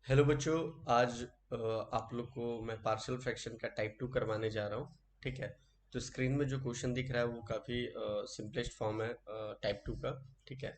Hello बच्चों। आज आप लोग को मैं पार्शियल फ्रैक्शन का टाइप टू करवाने जा रहा हूँ। ठीक है। तो स्क्रीन में जो क्वेश्चन दिख रहा है वो काफ़ी सिंपलेस्ट फॉर्म है टाइप टू का। ठीक है।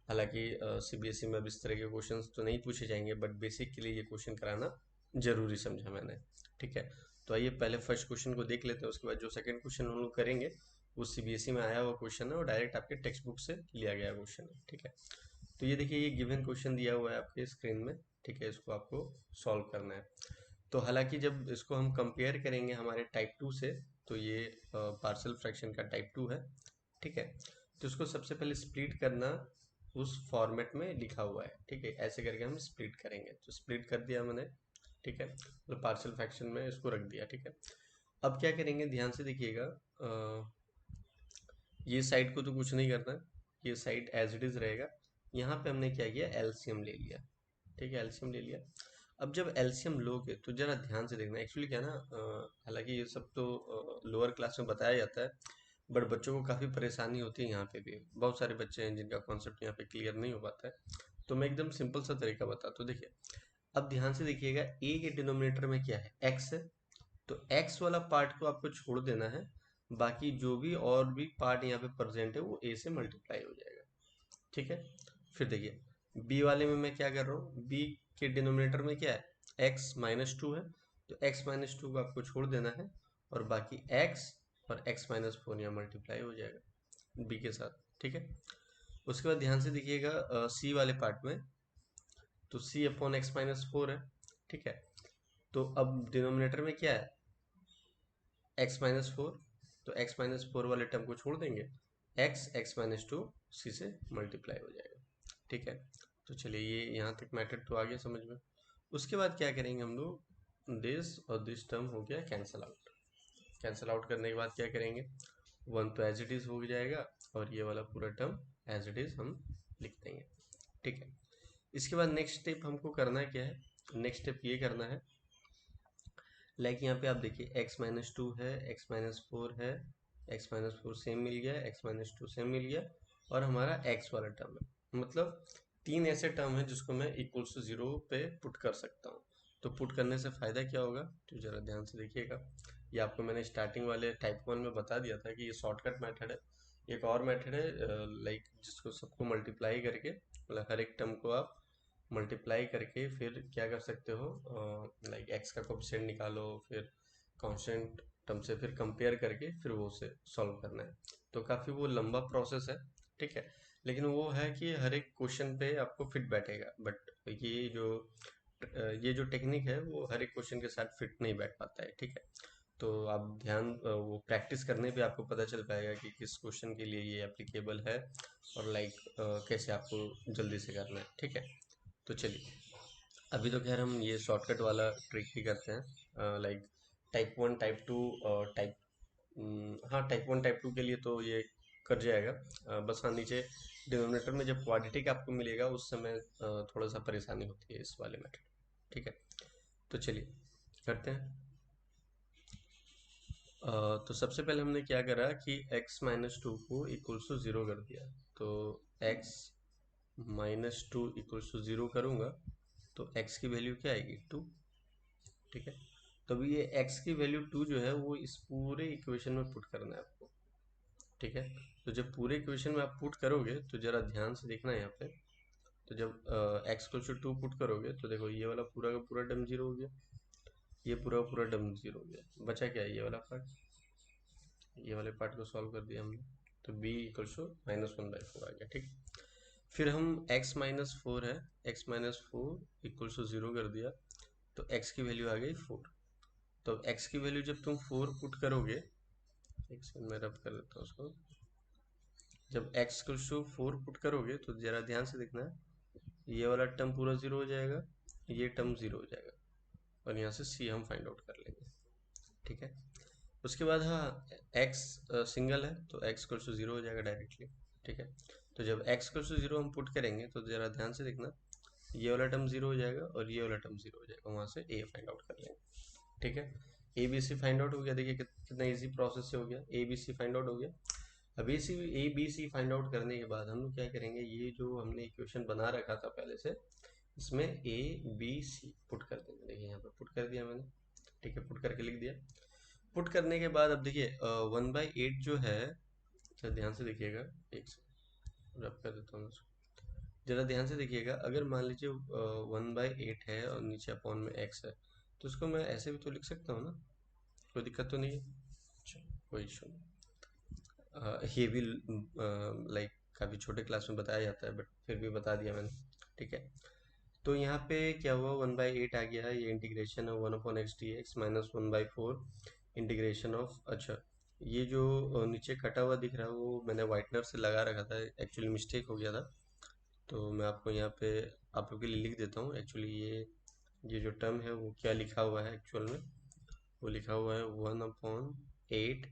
हालांकि सीबीएसई में अब इस तरह के क्वेश्चंस तो नहीं पूछे जाएंगे, बट बेसिक के लिए ये क्वेश्चन कराना जरूरी समझा मैंने। ठीक है। तो आइए पहले फर्स्ट क्वेश्चन को देख लेते हैं, उसके बाद जो सेकंड क्वेश्चन हम लोग करेंगे वो सीबीएसई में आया हुआ क्वेश्चन है और डायरेक्ट आपके टेक्स्ट बुक से लिया गया क्वेश्चन है। ठीक है। तो ये देखिए, ये गिवन क्वेश्चन दिया हुआ है आपके स्क्रीन में। ठीक है, इसको आपको सॉल्व करना है। तो हालांकि जब इसको हम कंपेयर करेंगे हमारे टाइप टू से, तो ये पार्शियल फ्रैक्शन का टाइप टू है। ठीक है। तो इसको सबसे पहले स्प्लिट करना उस फॉर्मेट में लिखा हुआ है। ठीक है, ऐसे करके हम स्प्लिट करेंगे। तो स्प्लिट कर दिया मैंने। ठीक है, तो पार्शियल फ्रैक्शन में इसको रख दिया। ठीक है। अब क्या करेंगे, ध्यान से देखिएगा। ये साइड को तो कुछ नहीं करना, ये साइड एज इट इज रहेगा। यहाँ पे हमने क्या किया, एलसीएम ले लिया। ठीक है, एलसीएम ले लिया। अब जब एलसीएम लोगे तो जरा ध्यान से देखना। एक्चुअली क्या है ना, हालांकि ये सब तो लोअर क्लास में बताया जाता है, बट बच्चों को काफ़ी परेशानी होती है। यहाँ पे भी बहुत सारे बच्चे हैं जिनका कॉन्सेप्ट यहाँ पे क्लियर नहीं हो पाता है। तो मैं एकदम सिंपल सा तरीका बताता हूँ। देखिए, अब ध्यान से देखिएगा, ए के डिनोमिनेटर में क्या है, एक्स है। तो एक्स वाला पार्ट को आपको छोड़ देना है। बाकी जो भी और भी पार्ट यहाँ पे प्रेजेंट है वो ए से मल्टीप्लाई हो जाएगा। ठीक है। फिर देखिए, बी वाले में मैं क्या कर रहा हूँ, बी के डिनोमिनेटर में क्या है, एक्स माइनस टू है। तो एक्स माइनस टू को आपको छोड़ देना है और बाकी एक्स और एक्स माइनस फोर यहाँ मल्टीप्लाई हो जाएगा बी के साथ। ठीक है। उसके बाद ध्यान से देखिएगा सी वाले पार्ट में, तो सी अपॉन एक्स माइनस फोर है। ठीक है। तो अब डिनोमिनेटर में क्या है, एक्स माइनस फोर। तो एक्स माइनस फोर वाले टर्म को छोड़ देंगे, एक्स एक्स माइनस टू सी से मल्टीप्लाई हो जाएगा। ठीक है। तो चलिए, ये यहाँ तक मैटर तो आ गया समझ में। उसके बाद क्या करेंगे हम लोग, दिस और दिस टर्म हो गया कैंसल आउट। कैंसल आउट करने के बाद क्या करेंगे, वन तो एज इट इज हो जाएगा और ये वाला पूरा टर्म एज इट इज हम लिख देंगे। ठीक है। इसके बाद नेक्स्ट स्टेप हमको करना क्या है, नेक्स्ट स्टेप ये करना है, लाइक यहाँ पे आप देखिए, x माइनस टू है, x माइनस फोर है, x माइनस फोर सेम मिल गया, x माइनस टू सेम मिल गया, और हमारा x वाला टर्म है। मतलब तीन ऐसे टर्म है जिसको मैं इक्वल्स टू जीरो पे पुट कर सकता हूँ। तो पुट करने से फायदा क्या होगा, तो जरा ध्यान से देखिएगा। ये आपको मैंने स्टार्टिंग वाले टाइप वन में बता दिया था कि ये शॉर्टकट मेथड है। एक और मेथड है, लाइक जिसको सबको मल्टीप्लाई करके, मतलब हर एक टर्म को आप मल्टीप्लाई करके फिर क्या कर सकते हो, लाइक एक्स का कोफिशिएंट निकालो, फिर कांस्टेंट टर्म से फिर कंपेयर करके फिर वो से सॉल्व करना है। तो काफ़ी वो लंबा प्रोसेस है। ठीक है। लेकिन वो है कि हर एक क्वेश्चन पे आपको फिट बैठेगा, बट ये जो टेक्निक है वो हर एक क्वेश्चन के साथ फिट नहीं बैठ पाता है। ठीक है। तो आप ध्यान, वो प्रैक्टिस करने पे आपको पता चल पाएगा कि किस क्वेश्चन के लिए ये एप्लीकेबल है, और लाइक कैसे आपको जल्दी से करना है। ठीक है। तो चलिए, अभी तो खैर हम ये शॉर्टकट वाला ट्रिक ही करते हैं, like type one type two type, हाँ टाइप वन टाइप टू के लिए तो ये कर जाएगा। बस हाँ, नीचे डिनोमिनेटर में जब क्वाड्रेटिक आपको मिलेगा उस समय थोड़ा सा परेशानी होती है इस वाले मेथड। ठीक है। तो चलिए करते हैं। तो सबसे पहले हमने क्या करा कि x माइनस टू को इक्वल्स टू ज़ीरो कर दिया। तो x minus two equals to zero करूँगा तो x की वैल्यू क्या आएगी, टू। ठीक है। तो अभी ये x की वैल्यू टू जो है वो इस पूरे इक्वेशन में पुट करना है आपको। ठीक है। तो जब पूरे इक्वेशन में आप पुट करोगे तो जरा ध्यान से देखना है यहाँ पे। तो जब x को टू पुट करोगे तो देखो, ये वाला पूरा का पूरा टर्म जीरो हो गया, ये पूरा का पूरा टर्म जीरो हो गया, बचा क्या है, ये वाला पार्ट। ये वाले पार्ट को सॉल्व कर दिया हमने। तो b equals to minus one by four आ गया। ठीक। फिर हम x माइनस फोर है, x minus four equals to zero कर दिया। तो x की वैल्यू आ गई फोर। तो x की वैल्यू जब तुम फोर पुट करोगे, एक सेकंड मैं रब कर देता हूँ उसको। जब x को फोर पुट करोगे तो जरा ध्यान से देखना है, ये वाला टर्म पूरा जीरो हो जाएगा, ये टर्म जीरो हो जाएगा, और यहाँ से c हम फाइंड आउट कर लेंगे। ठीक है। उसके बाद हाँ, x सिंगल है तो x को जीरो हो जाएगा डायरेक्टली। ठीक है। तो जब x को जीरो हम पुट करेंगे तो जरा ध्यान से देखना, ये वाला टर्म जीरो हो जाएगा और ये वाला टर्म जीरो हो जाएगा, वहां से a फाइंड आउट कर लेंगे। ठीक है। A B C find out हो गया। देखिए कितना इजी प्रोसेस से हो गया, A B C find out हो गया। अब A B C find out करने के बाद हम लोग क्या करेंगे, ये जो हमने इक्वेशन बना रखा था पहले से, इसमें ए बी सी पुट कर देंगे। देखिए यहाँ पे पुट कर दिया मैंने, ठीक है, पुट करके लिख दिया। पुट करने के बाद अब देखिए 1/8 जो है, तो ध्यान से देखिएगा, एक से रब कर देता हूँ इसको। जरा ध्यान से देखिएगा, अगर मान लीजिए 1/8 है और नीचे अपॉन में एक्स है, तो इसको मैं ऐसे भी तो लिख सकता हूँ ना, कोई दिक्कत तो नहीं है। अच्छा, कोई इशू नहीं। ये भी लाइक काफ़ी छोटे क्लास में बताया जाता है, बट फिर भी बता दिया मैंने, ठीक है। तो यहाँ पे क्या हुआ, 1/8 आ गया है, ये इंटीग्रेशन है 1/x dx -1/4 इंटीग्रेशन ऑफ, अच्छा ये जो नीचे कटा हुआ दिख रहा है वो मैंने वाइटनर से लगा रखा था, एक्चुअली मिस्टेक हो गया था। तो मैं आपको यहाँ पे आप लोग के लिए लिख देता हूँ। एक्चुअली ये जो टर्म है वो क्या लिखा हुआ है एक्चुअल में, वो लिखा हुआ है 1/8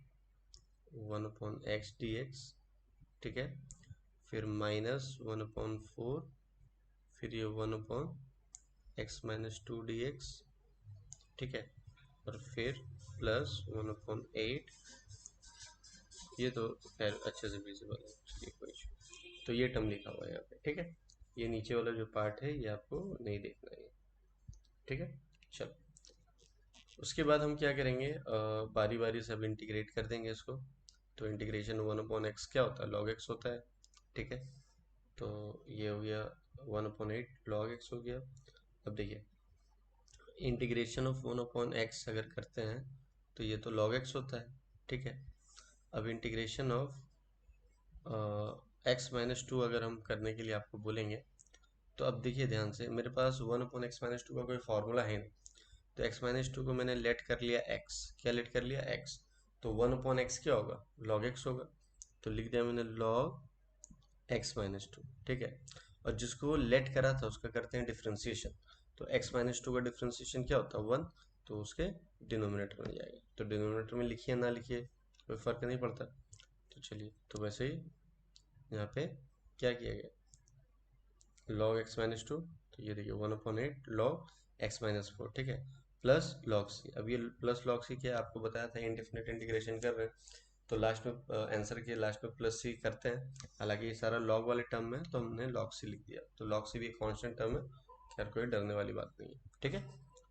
1/x dx, ठीक है, फिर -1/4, फिर ये 1/x-2 dx, ठीक है, और फिर +1/8, ये तो खैर अच्छे से विजिबल है, चलिए कोई इशू। तो ये टर्म लिखा हुआ है यहाँ पे, ठीक है। ये नीचे वाला जो पार्ट है ये आपको नहीं देखना है, ठीक है। चलो, उसके बाद हम क्या करेंगे, बारी बारी से अब इंटीग्रेट कर देंगे इसको। तो इंटीग्रेशन 1/x क्या होता है, log x होता है, ठीक है। तो ये हो गया 1/8 log x हो गया। अब देखिए, इंटीग्रेशन ऑफ 1/x अगर करते हैं तो ये तो log x होता है, ठीक है। अब इंटीग्रेशन ऑफ x-2 अगर हम करने के लिए आपको बोलेंगे, तो अब देखिए ध्यान से, मेरे पास 1/x-2 का कोई फॉर्मूला है नहीं। तो x-2 को मैंने लेट कर लिया x, क्या लेट कर लिया x, तो 1/x क्या होगा, log x होगा। तो लिख दिया मैंने log x-2, ठीक है। और जिसको लेट करा था उसका करते हैं डिफ्रेंसिएशन। तो x-2 का डिफ्रेंसिएशन क्या होता है, 1, तो उसके डिनोमिनेटर में जाएगा। तो डिनोमिनेटर में लिखिए ना लिखिए कोई फर्क नहीं पड़ता। तो चलिए, तो वैसे ही यहाँ पे क्या किया गया, log x-2, तो ये देखिए 1/8 log x-4, ठीक है, प्लस log c। अब ये प्लस log c क्या है, आपको बताया था इनडिफिनिट इंटीग्रेशन कर रहे हैं, तो लास्ट में आंसर के लास्ट में प्लस सी करते हैं। हालांकि ये सारा log वाले टर्म में, तो हमने log c लिख दिया। तो log c भी एक कांस्टेंट टर्म है, खैर कोई डरने वाली बात नहीं है, ठीक है।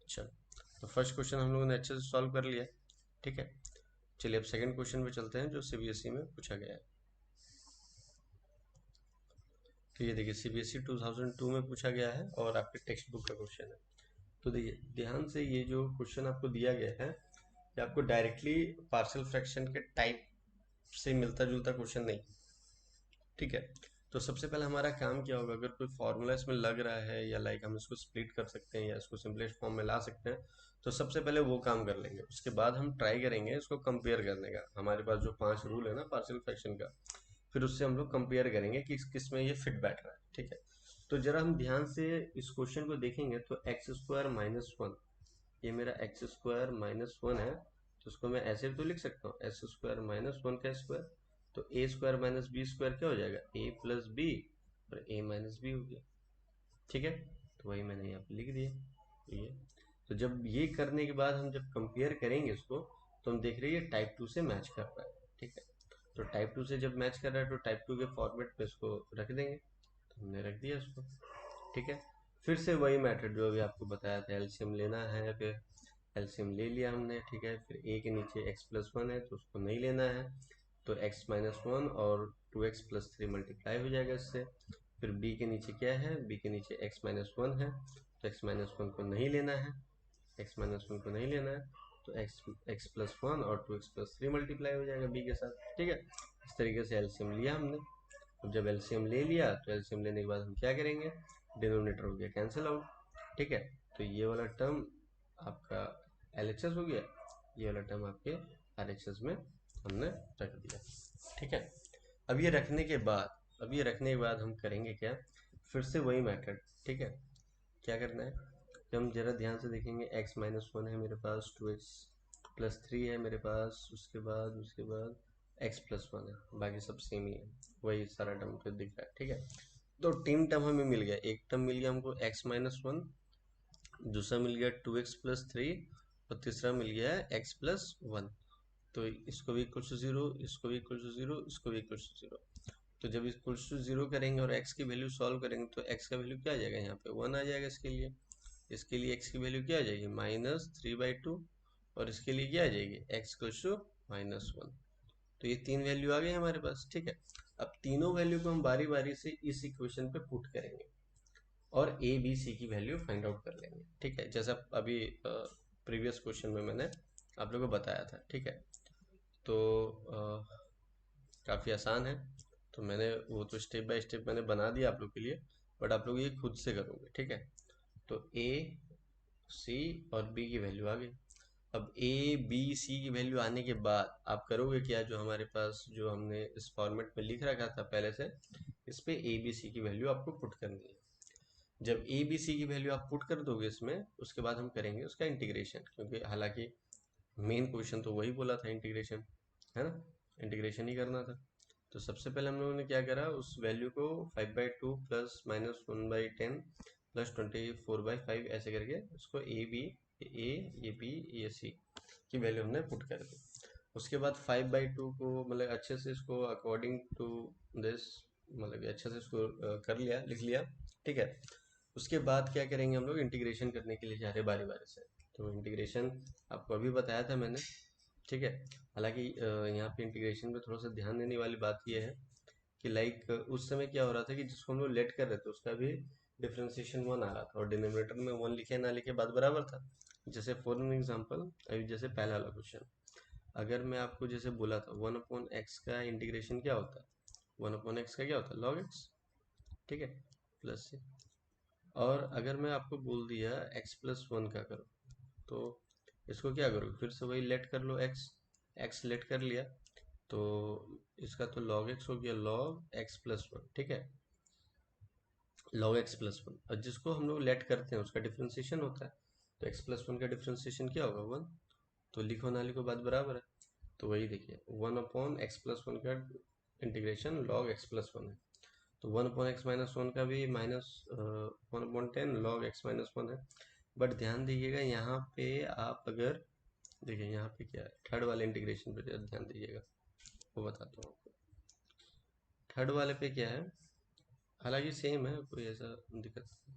चलो, तो फर्स्ट क्वेश्चन हम लोगों ने अच्छे से सॉल्व कर लिया, ठीक है। चलिए अब सेकंड क्वेश्चन पे चलते हैं जो सीबीएसई में पूछा गया है। तो ये देखिए सीबीएसई 2002 में पूछा गया है और आपके टेक्स्ट बुक का क्वेश्चन है। तो देखिए ध्यान से, ये जो क्वेश्चन आपको दिया गया है, ये आपको डायरेक्टली पार्शियल फ्रैक्शन के टाइप से मिलता जुलता क्वेश्चन नहीं, ठीक है। तो सबसे पहले हमारा काम क्या होगा, अगर कोई फॉर्मूला इसमें लग रहा है या लाइक हम इसको स्प्लिट कर सकते हैं या इसको सिंपलेस्ट फॉर्म में ला सकते हैं, तो सबसे पहले वो काम कर लेंगे। उसके बाद हम ट्राई करेंगे इसको कंपेयर करने का। हमारे पास जो 5 रूल है ना पार्शियल फ्रैक्शन का, फिर उससे हम लोग कंपेयर करेंगे कि किस में ये फिट बैठ रहा है, ठीक है। तो जरा हम ध्यान से इस क्वेश्चन को देखेंगे, तो x² - 1, ये मेरा x² - 1 है, तो उसको मैं ऐसे भी तो लिख सकता हूँ, x² - 1 का स्क्वायर। तो a² - b² क्या हो जाएगा, a+b, और a-b हो गया, ठीक है। तो वही मैंने यहाँ पे लिख दिया ये। तो जब ये करने के बाद हम जब कंपेयर करेंगे इसको, तो हम देख रहे हैं ये टाइप 2 से मैच कर रहा है, ठीक है। तो टाइप 2 से जब मैच कर रहा है तो टाइप 2 के फॉर्मेट पे इसको रख देंगे। तो हमने रख दिया इसको, ठीक है। फिर से वही मेथड जो अभी आपको बताया था, एलसीएम लेना है, फिर एलसीएम ले लिया हमने, ठीक है। फिर ए के नीचे x+1 है तो उसको नहीं लेना है, तो x-1 और 2x+3 मल्टीप्लाई हो जाएगा इससे। फिर b के नीचे क्या है, b के नीचे x-1 है, तो x-1 को नहीं लेना है, x-1 को नहीं लेना है, तो x+1 और 2x+3 मल्टीप्लाई हो जाएगा b के साथ, ठीक है। इस तरीके से एलसीएम लिया हमने। अब जब एलसीएम ले लिया, तो एलसीएम लेने के बाद हम क्या करेंगे, डिनोमिनेटर हो गया कैंसिल आउट, ठीक है। तो ये वाला टर्म आपका एलएचएस हो गया, ये वाला टर्म आपके आरएचएस में हमने रख दिया, ठीक है। अब ये रखने के बाद हम करेंगे क्या, फिर से वही मेथड, ठीक है। क्या करना है, कि हम जरा ध्यान से देखेंगे, x-1 है मेरे पास, 2x+3 है मेरे पास, उसके बाद x+1 है, बाकी सब सेम ही है, वही सारा टर्म तो दिख रहा है, ठीक है। तो तीन टर्म हमें मिल गया, एक टर्म मिल गया हमको x-1, दूसरा मिल गया 2x+3, और तीसरा मिल गया है x+1। तो इसको भी इक्वल टू 0, इसको भी इक्वल टू 0, इसको भी इक्वल टू 0। तो जब इक्वल्स टू जीरो करेंगे और एक्स की वैल्यू सॉल्व करेंगे तो एक्स का वैल्यू क्या आ जाएगा, यहाँ पे 1 आ जाएगा इसके लिए एक्स की वैल्यू क्या आ जाएगी, -3/2। और इसके लिए क्या आ जाएगी, एक्स इक्वल्स टू -1। तो ये तीन वैल्यू आ गई हमारे पास, ठीक है। अब तीनों वैल्यू को हम बारी बारी से इस इक्वेशन पे पुट करेंगे और ए बी सी की वैल्यू फाइंड आउट कर लेंगे, ठीक है, जैसा अभी प्रीवियस क्वेश्चन में मैंने आप लोगों को बताया था, ठीक है। तो काफ़ी आसान है। तो मैंने वो तो स्टेप बाय स्टेप मैंने बना दिया आप लोग के लिए, बट आप लोग ये खुद से करोगे, ठीक है। तो ए सी और बी की वैल्यू आ गई। अब ए बी सी की वैल्यू आने के बाद आप करोगे क्या, जो हमारे पास जो हमने इस फॉर्मेट में लिख रखा था पहले से, इस पे ए बी सी की वैल्यू आपको पुट करनी है। जब ए बी सी की वैल्यू आप पुट कर दोगे इसमें, उसके बाद हम करेंगे उसका इंटीग्रेशन, क्योंकि हालांकि मेन क्वेश्चन तो वही बोला था, इंटीग्रेशन, है ना, इंटीग्रेशन ही करना था। तो सबसे पहले हम लोगों ने क्या करा, उस वैल्यू को 5/2 प्लस -1/10 प्लस 24/5 ऐसे करके उसको ए बी ये सी की वैल्यू हमने पुट कर दी। उसके बाद 5/2 को मतलब अच्छे से इसको अकॉर्डिंग टू दिस, मतलब कि अच्छे से इसको कर लिया, लिख लिया, ठीक है। उसके बाद क्या करेंगे, हम लोग इंटीग्रेशन करने के लिए जा रहे बारी बारी से। तो इंटीग्रेशन आपको अभी बताया था मैंने, ठीक है। हालांकि यहाँ पे इंटीग्रेशन पे थोड़ा सा ध्यान देने वाली बात यह है कि लाइक उस समय क्या हो रहा था कि जिसको हम लोग लेट कर रहे थे उसका भी डिफरेंशिएशन 1 आ रहा था और डिनोमिनेटर में 1 लिखे ना लिखे बात बराबर था। जैसे फॉर एन एग्जांपल, अभी जैसे पहला वाला क्वेश्चन, अगर मैं आपको जैसे बोला था 1/x का इंटीग्रेशन क्या होता है, 1/x का क्या होता है, log x, ठीक है, प्लस से। और अगर मैं आपको बोल दिया x+1 का करो, तो इसको क्या करो, फिर से वही लेट कर लो, x लेट कर लिया, तो इसका तो log x हो गया, log x+1, ठीक है, log x+1। और जिसको हम लोग लेट करते हैं उसका डिफ्रेंसिएशन होता है, तो x+1 का डिफ्रेंसिएशन क्या होगा, 1। तो लिखो ना लिखो बात बराबर है। तो वही देखिए 1/x+1 का इंटीग्रेशन log x+1 है। तो 1/x-1 का भी -1/10 log x-1 है। बट ध्यान दीजिएगा यहाँ पे, आप अगर देखिए यहाँ पे क्या है, थर्ड वाले इंटीग्रेशन पे ध्यान दीजिएगा, वो बताता हूँ आपको। थर्ड वाले पे क्या है, हालांकि सेम है, कोई ऐसा दिक्कत नहीं।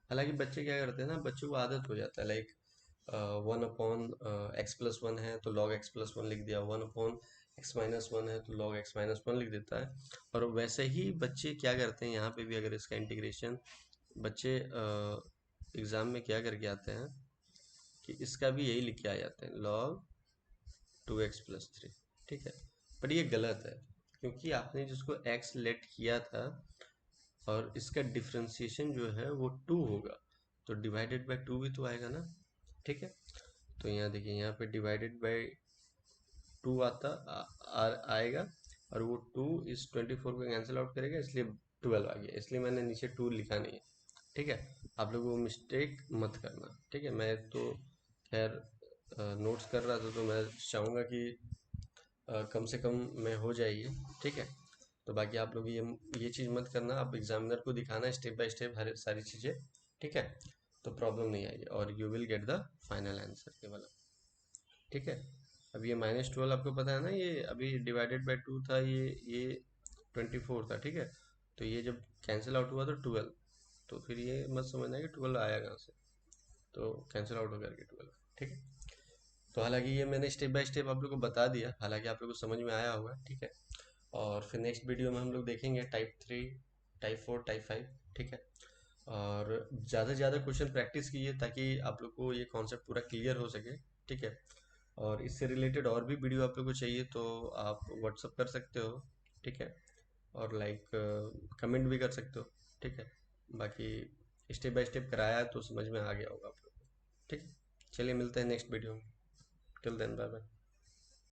हालांकि बच्चे क्या करते हैं ना, बच्चों को आदत हो जाता है, लाइक 1/x+1 है तो log x+1 लिख दिया, 1/x-1 है तो log x-1 लिख देता है। और वैसे ही बच्चे क्या करते हैं, यहाँ पे भी अगर इसका इंटीग्रेशन बच्चे एग्जाम में क्या करके आते हैं कि इसका भी यही लिख के आ जाते हैं, log 2x+3, ठीक है। पर ये गलत है, क्योंकि आपने जिसको x लेट किया था और इसका डिफ्रेंसिएशन जो है वो 2 होगा, तो डिवाइडेड बाय 2 भी तो आएगा ना, ठीक है। तो यहाँ देखिए, यहाँ पे डिवाइडेड बाय 2 आएगा, और वो 2 इस 24 को कैंसिल आउट करेगा, इसलिए 12 आ गया, इसलिए मैंने नीचे 2 लिखा नहीं है, ठीक है। आप लोग वो मिस्टेक मत करना, ठीक है। मैं तो खैर नोट्स कर रहा था, तो मैं चाहूँगा कि कम से कम में हो जाए ये, ठीक है। तो बाकी आप लोग ये चीज़ मत करना, आप एग्जामिनर को दिखाना स्टेप बाय स्टेप हर सारी चीज़ें, ठीक है। तो प्रॉब्लम नहीं आएगी और you will get the final answer के वाला, ठीक है। अब ये -12 आपको पता है ना, ये अभी डिवाइडेड बाय 2 था, ये 24 था, ठीक है। तो ये जब कैंसिल आउट हुआ तो 12, तो फिर ये मत समझना कि 12 आया कहाँ से, तो कैंसिल आउट हो करके 12, ठीक है। तो हालांकि ये मैंने स्टेप बाय स्टेप आप लोग को बता दिया, हालांकि आप लोग को समझ में आया होगा, ठीक है। और फिर नेक्स्ट वीडियो में हम लोग देखेंगे टाइप 3, टाइप 4, टाइप 5, ठीक है। और ज़्यादा से ज़्यादा क्वेश्चन प्रैक्टिस कीजिए ताकि आप लोग को ये कॉन्सेप्ट पूरा क्लियर हो सके, ठीक है। और इससे रिलेटेड और भी वीडियो आप लोग को चाहिए तो आप व्हाट्सअप कर सकते हो, ठीक है। और लाइक कमेंट भी कर सकते हो, ठीक है। बाकी स्टेप बाय स्टेप कराया है तो समझ में आ गया होगा आप लोग को, ठीक है। चलिए मिलते हैं नेक्स्ट वीडियो में, टिल देन बाय बाय।